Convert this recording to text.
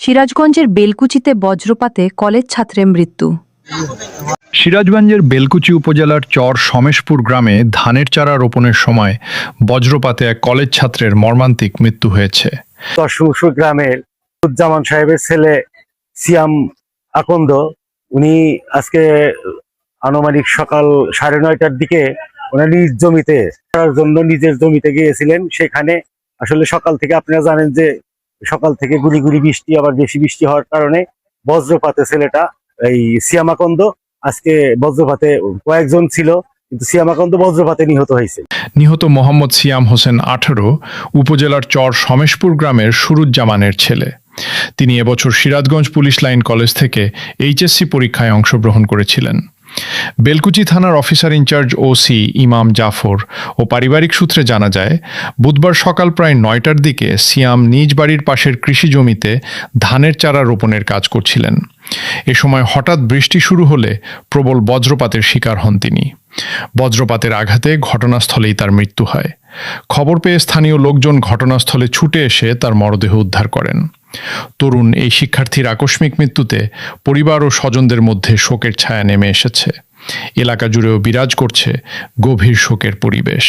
সিরাজগঞ্জের বেলকুচিতে বজ্রপাতে কলেজ ছাত্রের মৃত্যু। সিরাজগঞ্জের বেলকুচি উপজেলার চর সমেশপুর গ্রামে ধানের চারা রোপণের সময় বজ্রপাতে এক কলেজ ছাত্রের মর্মান্তিক মৃত্যু হয়েছে। সমেশপুর গ্রামের উজ্জামান সাহেবের ছেলে সিয়াম আকন্দ, উনি আজকে আনুমানিক সকাল 9:30টার দিকে ওনার নিজ জমিতে করার জন্য নিজের জমিতে গিয়েছিলেন। সেখানে আসলে সকাল থেকে আপনারা জানেন যে সকাল থেকে গুড়ি গুড়ি বৃষ্টি, আবার বেশি বৃষ্টি হওয়ার কারণে বজ্রপাতে ছেলেটা এই সিয়াম আকন্দ আজকে বজ্রপাতে কয়েকজন ছিল, কিন্তু সিয়াম আকন্দ বজ্রপাতে নিহত হয়েছে। নিহত মোহাম্মদ সিয়াম হোসেন 18 উপজেলার চর সমেশপুর গ্রামের সুরুজ্জামানের ছেলে। তিনি এবছর সিরাজগঞ্জ পুলিশ লাইন কলেজ থেকে এইচএসসি পরীক্ষায় অংশগ্রহণ করেছিলেন। বেলকুচি থানার অফিসার ইনচার্জ ওসি ইমাম জাফর ও পারিবারিক সূত্রে জানা যায়, বুধবার সকাল প্রায় 9টার দিকে সিয়াম নিজ বাড়ির পাশের কৃষি জমিতে ধানের চারা রোপণের কাজ করছিলেন। এ সময় হঠাৎ বৃষ্টি শুরু হলে প্রবল বজ্রপাতের শিকার হন তিনি। বজ্রপাতের আঘাতে ঘটনাস্থলেই তার মৃত্যু হয়। খবর পেয়ে স্থানীয় লোকজন ঘটনাস্থলে ছুটে এসে তার মরদেহ উদ্ধার করেন। তরুণ এই শিক্ষার্থীর আকস্মিক মৃত্যুতে পরিবার ও স্বজনদের মধ্যে শোকের ছায়া নেমে এসেছে। এলাকা জুড়েও বিরাজ করছে গভীর শোকের পরিবেশ।